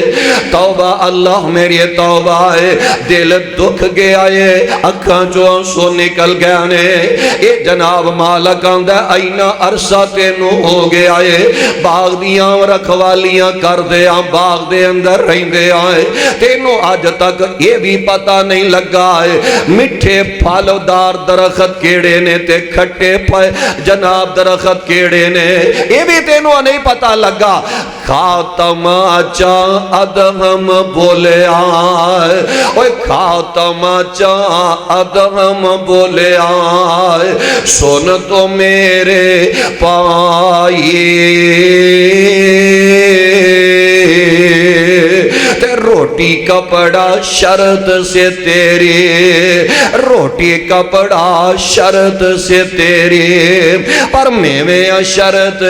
توبہ اللہ میری توبہ ہے، دل دکھ گیا ہے، اکھاں جو سو نکل گیا نے، اے جناب مالک آندہ اینا عرصہ تینوں ہو گیا ہے، باغ دیاں رکھوالیاں کر دے باغ دے اندر رہندے آئے تینوں آج تک یہ بھی پتہ نہیں لگا ہے مٹھے پھالدار درخت کیڑے نے تے کھٹے جناب درخت کیڑے نے یہ بھی تینوں نہیں پتہ لگا خاتم چا ادہم بولے آئے اوہ خاتم چا ادہم بولے آئے سن تو میرے پائیے تے روٹی کپڑا شرط سے تیری روٹی کپڑا شرط سے تیری پر میوے شرط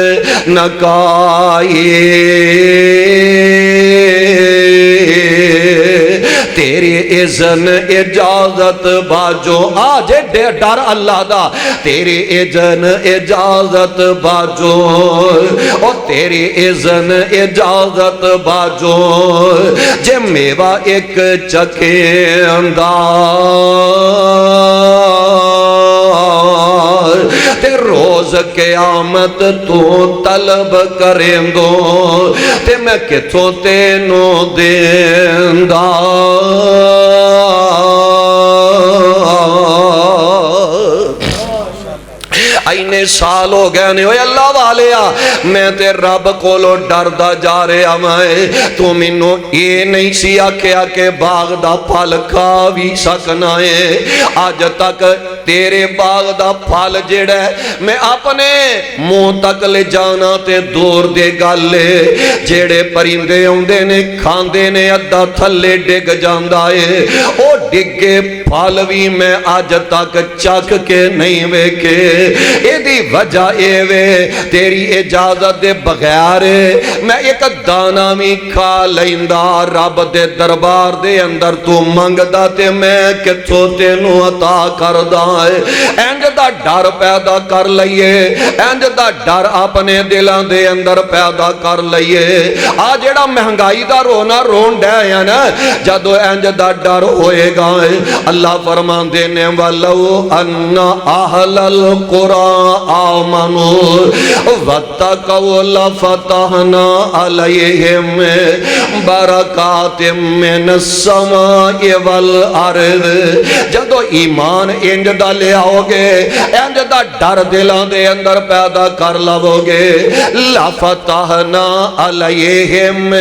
نکائے تیری اذن اجازت باجو آج ڈر اللہ دا تیری اذن اجازت باجو اور تیری اذن اجازت باجو جے میوہ ایک چکیندہ تے روز قیامت تو طلب کریں دو تے میں کتھوں تینوں دیندہ اینے سال ہو گئے نے اللہ والیا میں تے رب کولو ڈردا جا رہا میں تو مینوں یہ نہیں سی آکھیا کہ باغ دا پھل کھا بھی سکنا ہے آج تک تیرے باغ دا پھل جڑا ہے میں اپنے منہ تک لے جانا تے دور دے گالے جڑے پرندے ہوندے نے کھاندے نے ادھا تھلے ڈگ جاندا ہے او ڈگے پھل بھی میں آج تک چک کے نہیں ویکھے اے دی وجہ اے وے تیری اجازت دے بغیر میں ایک دانا بھی کھا لیندا رب دے دربار دے اندر تو منگدا تے میں کتھوں تینوں عطا کردا ہے انج دا ڈر پیدا کر لئیے انج دا ڈر اپنے دلاں دے اندر پیدا کر لئیے آ جڑا مہنگائی دا رونا رون ڈے یا نا جدو انج دا ڈر ہوئے گا اللہ فرمان دینے والو ان اہل القرآن آمنوا واتقوا لفتحنا علیہم برکات من السماء والارض جدو ایمان انج دا لے آؤ گے انج دا ڈر دلان دے اندر پیدا کر لو گے لفتحنا علیہم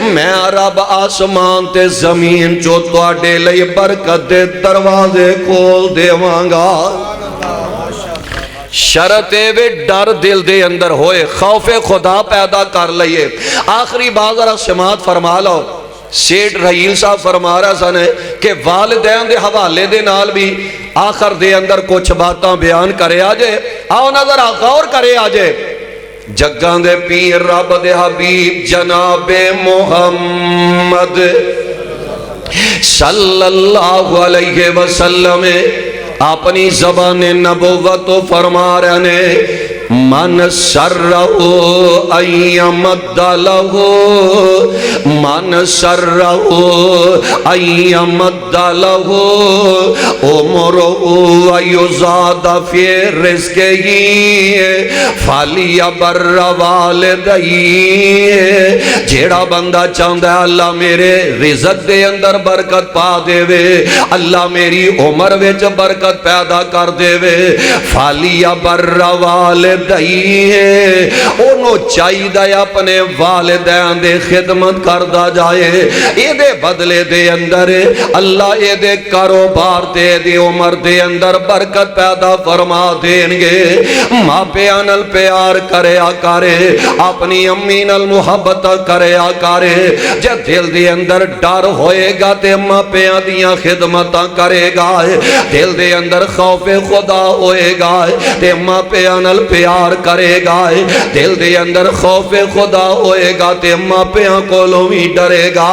میں رب آسمان تے زمین جو تواڈے لئی برکت دے دروازے کھول دیواں گا شرط وے ڈر دل دے اندر ہوئے خوف خدا پیدا کر لئیے آخری بات ذرا سماعت فرما لو سیٹ رحیل صاحب فرما رہا سن کہ والدین دے حوالے دے نال بھی آخر دے اندر کچھ باتاں بیان کرے آجے آؤ نظر غور کرے آجے جگاں دے پیر رب دے حبیب جناب محمد صلی اللہ علیہ وسلم اپنی زبان نبوت فرما رہے من سرہو ایمد لہو من سرہو ایمد لہو عمرہو ایزاد فی رزقہی فالی بر والدہی جیڑا بندہ چاندہ ہے اللہ میرے رزق دے اندر برکت پا دے وے اللہ میری عمر وچ برکت پیدا کر دے وے فالی بر والدہی دئی ہے انہوں چاہی دے اپنے والدین دے خدمت کردہ جائے اے دے بدلے دے اندر اللہ اے دے کاروبار دے دے عمر دے اندر برکت پیدا فرما دینگے ماں پیانل پیار کرے آکارے اپنی امینل محبت کرے آکارے جب دل دے اندر ڈر ہوئے گا تے ماں پیان دیاں خدمت کرے گا دل دے اندر خوف خدا ہوئے گا تے ماں پیانل پیار کرے گا دل دے اندر خوف خدا ہوئے گا تے ماں پیاں کولوں بھی ڈرے گا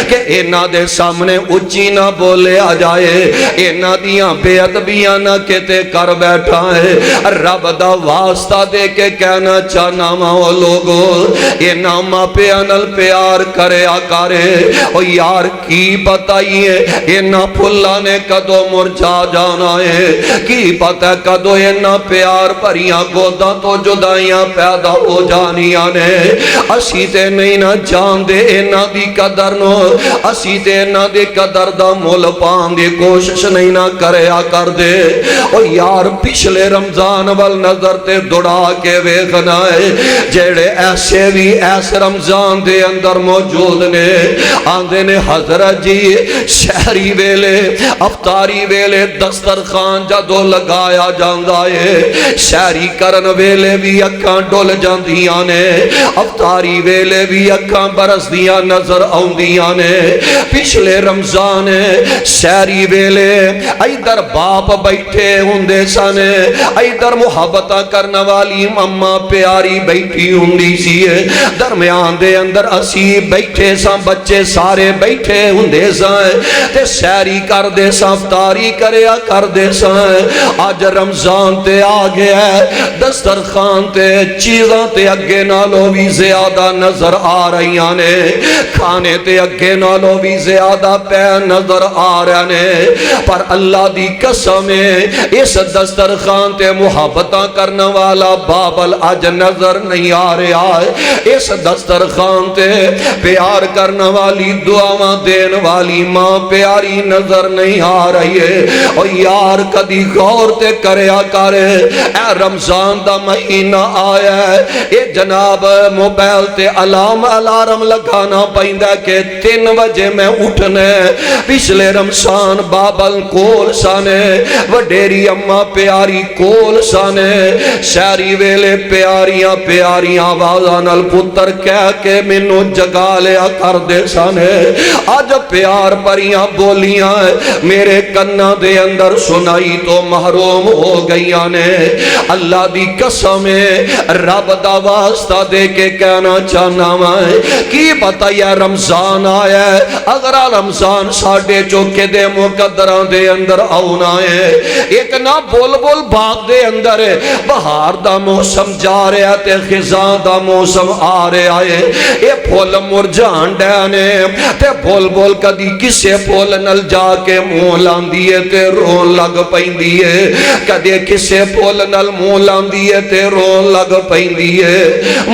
کہ اینا دے سامنے اچھی نہ بولے آ جائے اینا دیاں بے ادبیاں نہ کہتے کر بیٹھا ہے رب دا واسطہ دے کے کہنا چاہنا ماں لوگو اینا ماں پیانل پیار کرے آکارے او یار کی بتائیے اینا پھلا نے کدو مرجا جانا ہے کی پتہ کدو اینا پیار پریاں گودا تو جدائیاں پیدا ہو جانیاں نے اسی تے نہیں نہ جان دے اینا دی قدر نو اسی تے اینا دی قدر دا مول پان دی کوشش نہیں نہ کریا کر دے او یار پچھلے رمضان وال نظر تے دڑا کے ویکھنا ہے جیڑے ایسے بھی ایسے رمضان دے اندر موجود نے آندے نے حضرت جی شہری ویلے افطاری ویلے دسترخوان جدو لگایا جاندا ہے شہری کرن ویلے بھی اکھاں ڈول جاندیاں نے افطاری ویلے بھی اکھاں برسدیاں نظر آوندیاں نے پچھلے رمضان شہری ویلے ایدر باپ بیٹھے ہوندے سن ایدر محبتہ کرنے والی ماما پیاری بیٹھی ہوندی سی درمیان دے اندر اسی بیٹھے ساں بچے سارے بیٹھے ہوندے ساں تے سیری کر دے ساں افطاری کریا کر دے ساں آج رمضان تے آگے ہے دسترخوان تے چیزاں تے اگے نالو بھی زیادہ نظر آ رہی آنے کھانے تے اگے نالو بھی زیادہ پہ نظر آ رہے نے پر اللہ دی قسم اس دسترخوان تے محبتہ کرنا والا بابل آج نظر نہیں آ رہا ہے اس دسترخوان تے پیار کرنا والی دعاواں دین والی ماں پیاری نظر نہیں آ رہی ہے اور یار کدی غور تے کریا کرے اے رمضان دا مہینہ آیا ہے اے جناب موبائل تے الارم لگانا پائندہ کہ 3 بجے میں اٹھنے پچھلے رمضان بابل کول سانے وڈیری اماں پیاری کول سانے شہری ویلے پیاریاں پیاریاں آوازاں نال پتر کہہ کے مینوں جگا لیا کر دے سانے آج پیار پریاں بولیاں میرے کنہ دے اندر سنائی تو محروم ہو گئیاں نے اللہ دی قسم رب دا واسطہ دے کے کہنا چاہنا میں کی بتایا رمضان آیا ہے اگر رمضان ساڑھے چوکے دے مقدران دے اندر آونا ہے ایک نا بول بول باغ دے اندر بہار دا موسم جا رہا تے خزاں دا موسم آ رہا ہے اے پھول مرجان ڈینے تے بول بول کدی کسے پھول نل جا کے مون لاندیے تے رون لگ پائندیے کدی کسے پھول نل مون لاندیے تے رون لگ پائندیے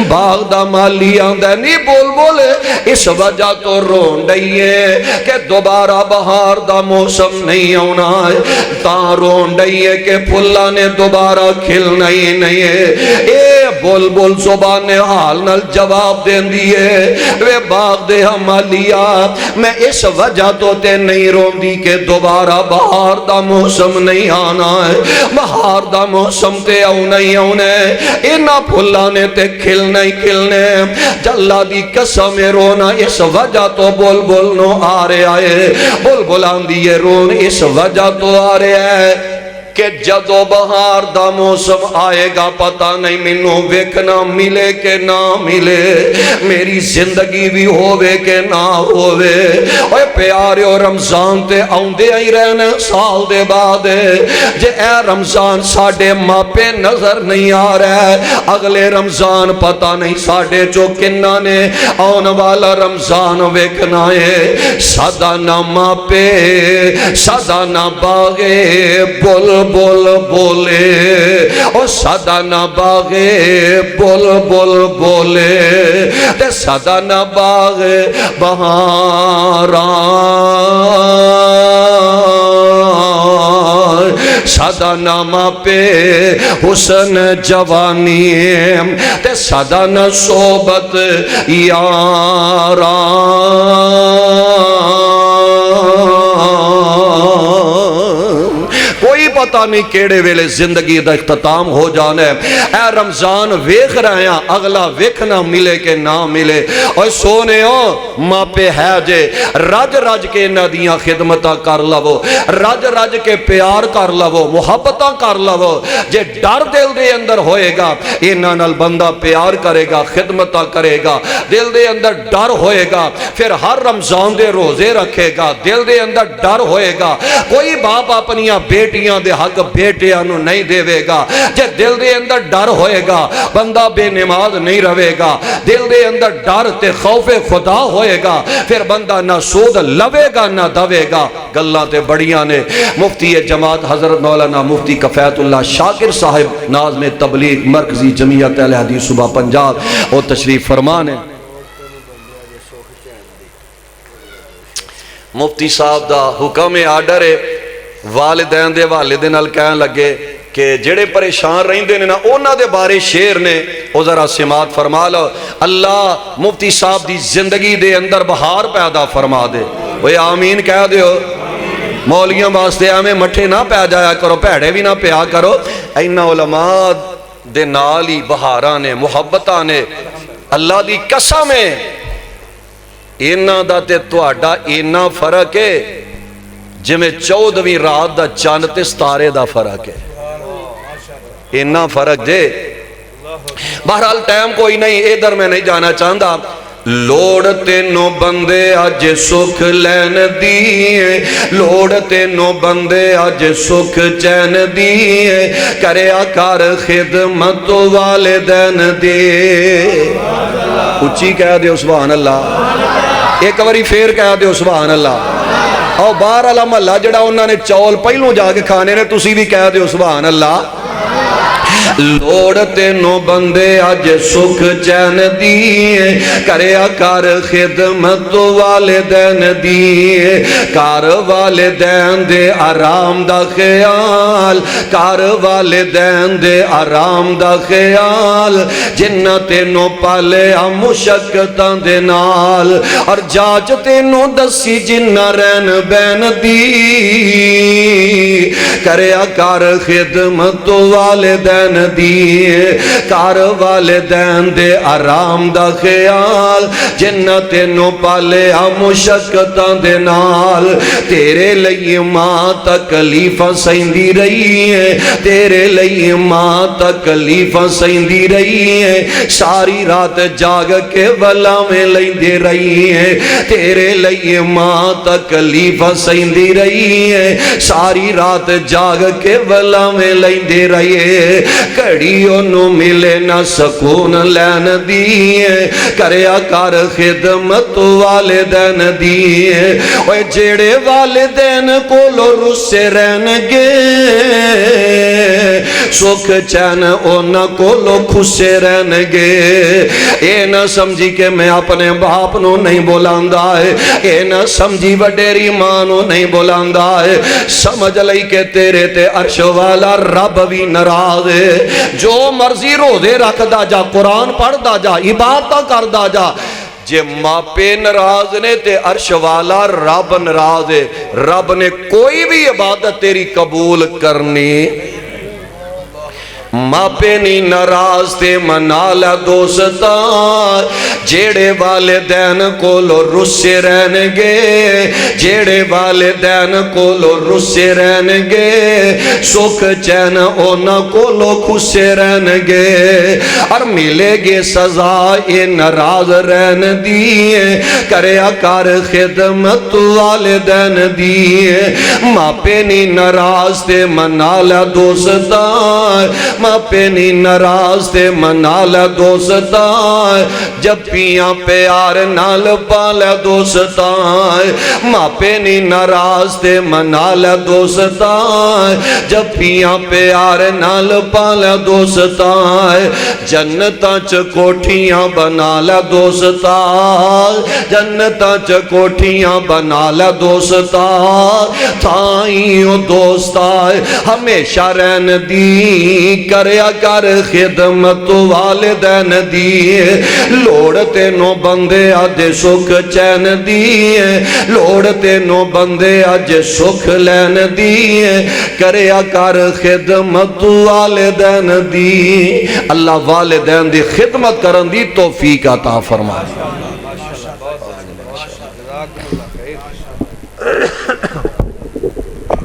باغ دا مالی آندہ نہیں بول بول اس وجہ تو رون ڈائیے کہ دوبارہ بہار دا موسم نہیں آنا ہے تاں رون ڈائیے کہ پھلا نے دوبارہ کھلنا ہی نہیں ہے اے بول بول زبان حال نل جواب دین دیئے وے باغ دے ہمالیا میں اس وجہ تو تے نہیں رون دی کہ دوبارہ بہار دا موسم نہیں آنا ہے بہار دا موسم تے آنا ہی آنا ہے اینا پھلانے تے کھلنے ہی کھلنے جلہ دی قسم رونا اس وجہ تو بول بول نو آ رہے آئے بول بولان دیئے رون اس وجہ تو آ رہے آئے کہ جدو بہار دا موسم آئے گا پتہ نہیں منو ویکنا ملے کہ نہ ملے میری زندگی بھی ہووے کہ نہ ہووے اوہ پیارے اور رمضان تے آؤندے ہی رہنے سال دے بعد جے اے رمضان ساڑھے ماپے نظر نہیں آ رہا ہے اگلے رمضان پتہ نہیں ساڑھے جو کنہ نے آن والا رمضان ویکنا ہے سادہ نہ ماپے سادہ نہ باغے بول بول بولے او سادہ نہ باغے بول بول بولے تے سادہ نہ باغے بہاران سادہ نامہ پہ حسن جوانی تے سادہ نہ صحبت یاران کوئی پتہ نہیں کیڑے ویلے زندگی دا اختتام ہو جانا ہے اے رمضان ویکھ رہے ہیں اگلا ویکھنا ملے کہ نہ ملے اور سونے ہو ماں پہ ہے جے رج رج کے ندیاں خدمتہ کر لو رج رج کے پیار کر لو محبتہ کر لو جے ڈر دل دے اندر ہوئے گا اینا نال بندہ پیار کرے گا خدمتہ کرے گا دل دے اندر ڈر ہوئے گا پھر ہر رمضان دے روزے رکھے گا دل دے اندر ڈر ہوئے گا کوئی باپ اپنیاں بیٹیاں دے حق بیٹے انو نہیں دے گا. جے دل دے اندر ڈر ہوئے گا بندہ بے نماز نہیں رہے گا. دل دے اندر ڈر تے خوف خدا ہوئے گا پھر بندہ نہ سود لوے گا نہ دوے گا. گلاں تے بڑیاں نے. مفتی جماعت حضرت مولانا مفتی کفایت اللہ شاکر صاحب ناظم تبلیغ مرکزی جمعیت اہل حدیث صوبہ پنجاب وہ تشریف فرمان ہے. مفتی صاحب دا حکم آرڈر ہے والدین دے والد نال کہن لگے کہ جڑے پریشان رہندے نے نا اونا دے بارے شیر نے او ذرا سماعت فرما لو. اللہ مفتی صاحب دی زندگی دے اندر بہار پیدا فرما دے. وہ آمین کہہ دیو. مولیاں واسطے ہمیں مٹھے نہ پیا جایا کرو پیڑے بھی نہ پیا کرو. اینا علماء دے نالی بہاراں نے محبتاں نے اللہ دی قسم ہے اینا دا تے تواڈا اینا فرق ہے جے میں 14ویں رات دا چاند تے ستارے دا فرق ہے. اینا فرق دے. بہرحال ٹائم کوئی نہیں ادھر میں نہیں جانا چاہتا. لوڑ تینوں بندے اج سکھ لین دیئے لوڑ تینوں بندے اج سکھ چین دیئے کریا کر خدمت والدین دے. اچھی کہہ دے سبحان اللہ. ایک باری پھر کہہ دے سبحان اللہ. اور باہر والا محلہ جڑا انہوں نے چول پہلوں جا کے کھانے نے تسی بھی کہہ دیو سبحان اللہ. لوڑ تینوں بندے اج سکھ چین دیئے کریا کر خدمت والدین دیئے کار والدین دے آرام دا خیال کار والدین دے آرام دا خیال جنہ تینوں پالے مشقتاں دے نال اور جاج تینوں دسی جنہ رین بین دی کریا کر خدمت والدین دیئے کار والدین دے آرام دا خیال جنہ تینوں پالے مشقتاں دے نال تیرے لئی ماں تکلیفاں سہندی رہی ہے تیرے لئی ماں تکلیفاں سہندی رہی ہے ساری رات جاگ کے ولا میں لیندے رہی ہے تیرے لئی ماں تکلیفاں سہندی رہی ہے ساری رات جاگ کے ولا میں لیندے رہی ہے کڑیوں نو ملے نہ سکون لین دیئے کریا کر خدمت والدین دیئے اوہ جیڑے والدین کو لو رسے رہن گے سکھ چین اونا کو لو خسے رہن گے اے نہ سمجھی کہ میں اپنے باپ نو نہیں بولاندہ ہے اے نہ سمجھی وڈیری ماں نو نہیں بولاندہ ہے سمجھ لئی کہ تیرے تے عرش والا رب بھی ناراض ہے جو مرضی روزے رکھ دا جا قرآن پڑھ دا جا عبادت کر دا جا جے ماپے ناراض نے تے عرش والا رب ناراض ہے. رب نے کوئی بھی عبادت تیری قبول کرنی ماپے نی ناراض تے منالا دوستان جیڑے والدین کو لو رسے رہن گے جیڑے والدین کو لو رسے رہن گے سکھ چین اونا کو لو خسے رہن گے اور ملے گے سزا اے ناراض رہن دیئے کریا کر خدمت والدین دیئے ماپے نی ناراض تے منالا دوستان ماں پہ نہیں ناراض تے منالا دوستان جب پیاں پیار نال پالا دوستان ماں پہ نہیں ناراض تے منالا دوستان جب پیاں پیار نال پالا دوستان جنتاں چ کوٹھیاں بنالا دوستان جنتاں چ کوٹھیاں بنالا دوستان تھائیوں دوستان ہمیشہ رہن دی کریا کر خدمت والدین دیئے لوڑ تینوں بندے اج سکھ چین دیئے لوڑ تینوں بندے اج سکھ لین دیئے کریا کر خدمت والدین دی. اللہ والدین دی خدمت کرن دی توفیق عطا فرمائے.